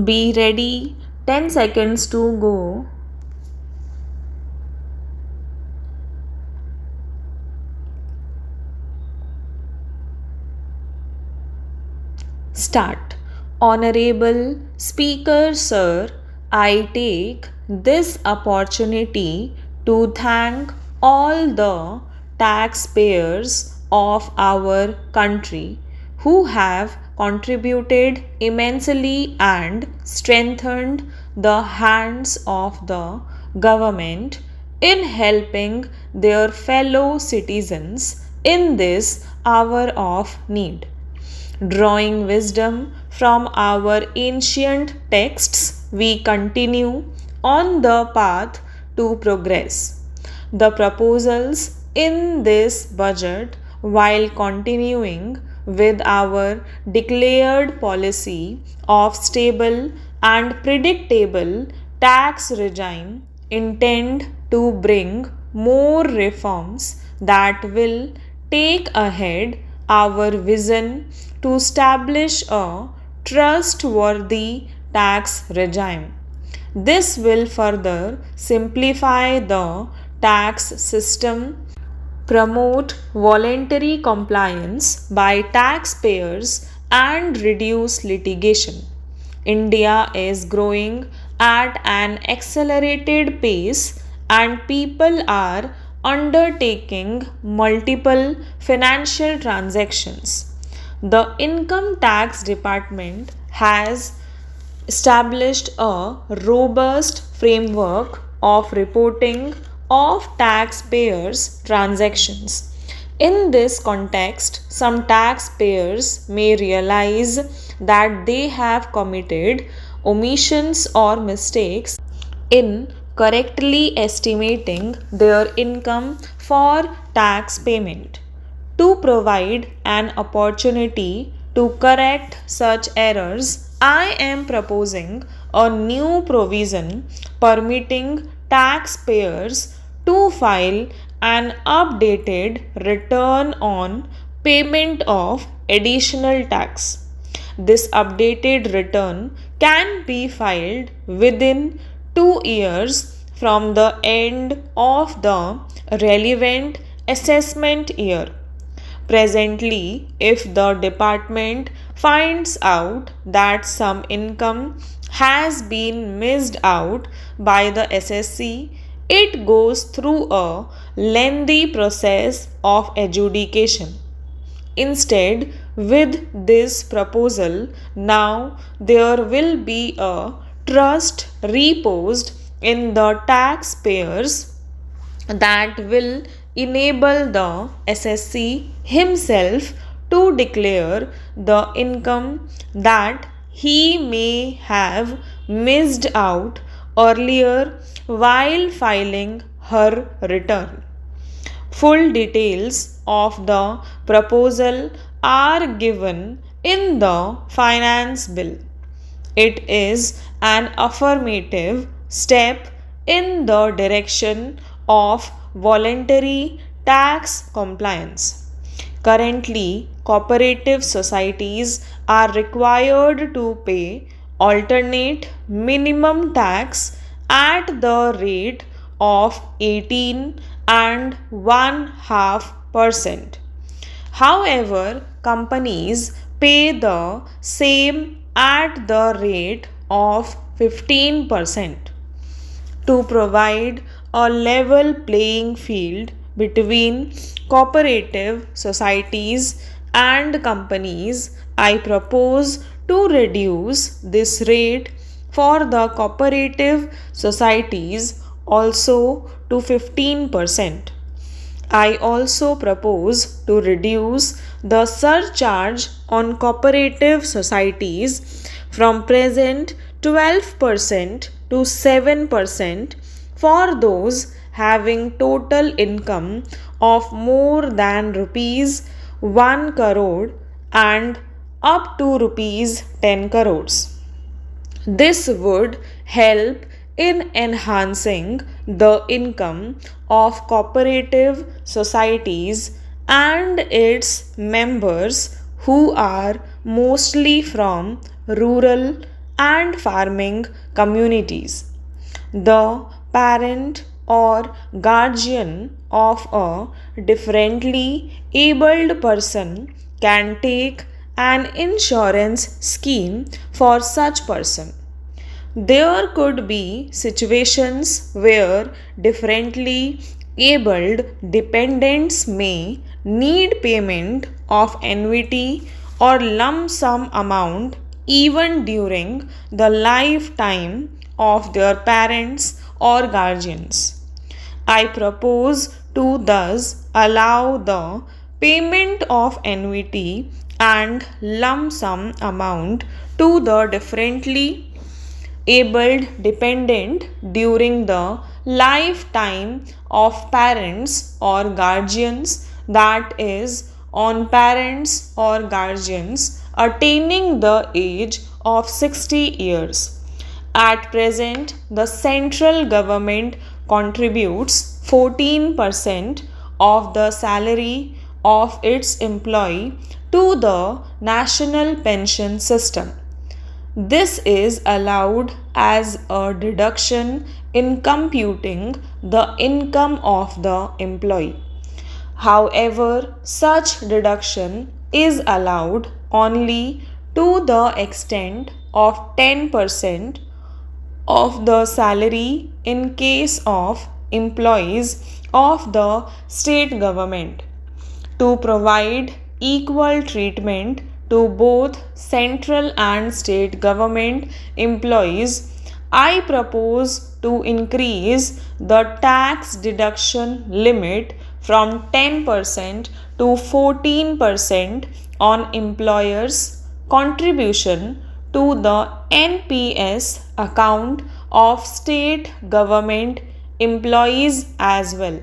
Be ready. 10 seconds to go. Start. Honorable Speaker, Sir, I take this opportunity to thank all the taxpayers of our country who have contributed immensely and strengthened the hands of the government in helping their fellow citizens in this hour of need. Drawing wisdom from our ancient texts, we continue on the path to progress. The proposals in this budget, while continuing with our declared policy of stable and predictable tax regime, intend to bring more reforms that will take ahead our vision to establish a trustworthy tax regime. This will further simplify the tax system, promote voluntary compliance by taxpayers, and reduce litigation. India is growing at an accelerated pace, and people are undertaking multiple financial transactions. The Income Tax Department has established a robust framework of reporting of taxpayers' transactions. In this context, some taxpayers may realize that they have committed omissions or mistakes in correctly estimating their income for tax payment. To provide an opportunity to correct such errors, I am proposing a new provision permitting taxpayers to file an updated return on payment of additional tax. This updated return can be filed within 2 years from the end of the relevant assessment year. Presently, if the department finds out that some income has been missed out by the SSC, it goes through a lengthy process of adjudication. Instead, with this proposal, now there will be a trust reposed in the taxpayers that will enable the SSC himself to declare the income that he may have missed out earlier while filing her return. Full details of the proposal are given in the finance bill. It is an affirmative step in the direction of voluntary tax compliance. Currently, cooperative societies are required to pay alternate minimum tax at the rate of 18 and 1/2%. However, companies pay the same at the rate of 15%. To provide a level playing field between cooperative societies and companies, I propose to reduce this rate for the cooperative societies also to 15%. I also propose to reduce the surcharge on cooperative societies from present 12% to 7% for those having total income of more than rupees 1 crore and up to rupees 10 crores. This would help in enhancing the income of cooperative societies and its members who are mostly from rural and farming communities. The parent or guardian of a differently abled person can take an insurance scheme for such person. There could be situations where differently abled dependents may need payment of annuity or lump sum amount even during the lifetime of their parents or guardians. I propose to thus allow the payment of annuity and lump sum amount to the differently abled dependent during the lifetime of parents or guardians, that is on parents or guardians attaining the age of 60 years. At present, the central government contributes 14% of the salary of its employee to the national pension system. This is allowed as a deduction in computing the income of the employee. However, such deduction is allowed only to the extent of 10% of the salary in case of employees of the state government. To provide equal treatment to both central and state government employees, I propose to increase the tax deduction limit from 10% to 14% on employers' contribution to the NPS account of state government employees as well.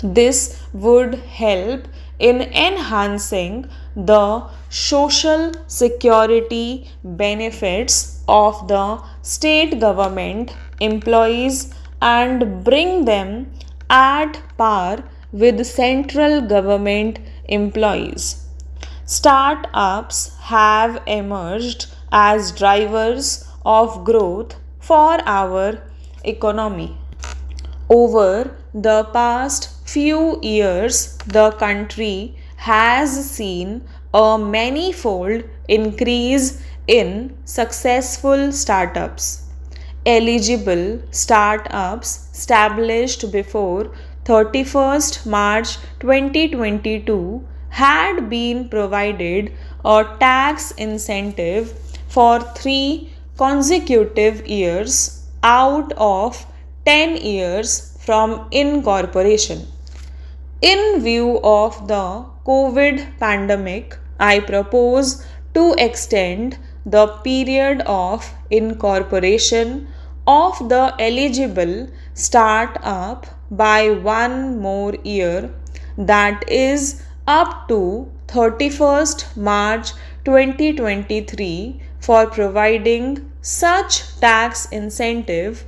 This would help in enhancing the social security benefits of the state government employees and bring them at par with central government employees. Startups have emerged as drivers of growth for our economy. Over the past few years, the country has seen a manifold increase in successful startups. Eligible startups established before 31st March 2022 had been provided a tax incentive for 3 consecutive years out of 10 years from incorporation. In view of the COVID pandemic, I propose to extend the period of incorporation of the eligible startup by 1 more year, that is up to 31st March 2023, for providing such tax incentive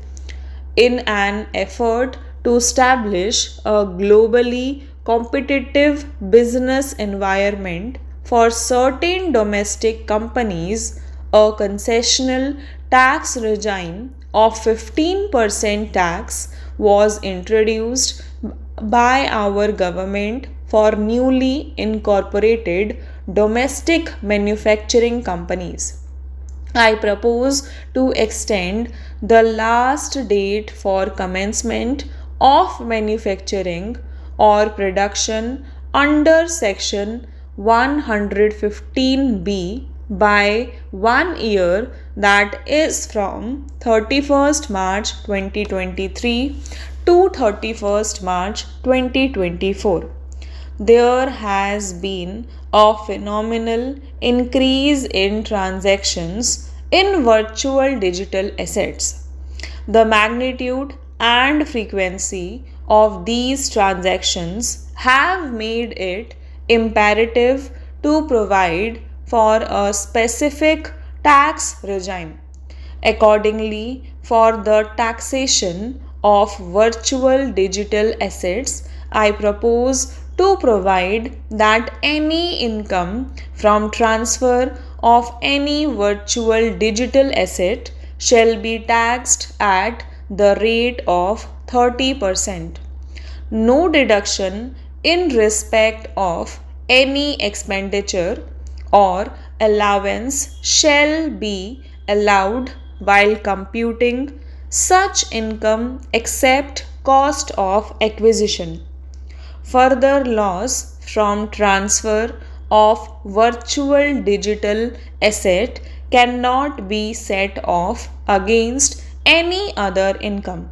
in an effort to establish a globally competitive business environment for certain domestic companies. A concessional tax regime of 15% tax was introduced by our government for newly incorporated domestic manufacturing companies. I propose to extend the last date for commencement of manufacturing or production under Section 115B by 1 year, that is from 31st March 2023 to 31st March 2024. There has been a phenomenal increase in transactions in virtual digital assets. The magnitude and frequency of these transactions have made it imperative to provide for a specific tax regime. Accordingly, for the taxation of virtual digital assets, I propose to provide that any income from transfer of any virtual digital asset shall be taxed at the rate of 30%. No deduction in respect of any expenditure or allowance shall be allowed while computing such income except cost of acquisition. Further loss from transfer of virtual digital asset cannot be set off against any other income.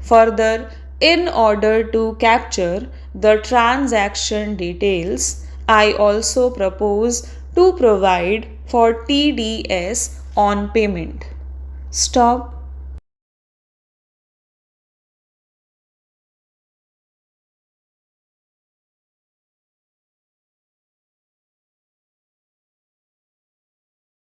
Further, in order to capture the transaction details, I also propose to provide for TDS on payment. Stop.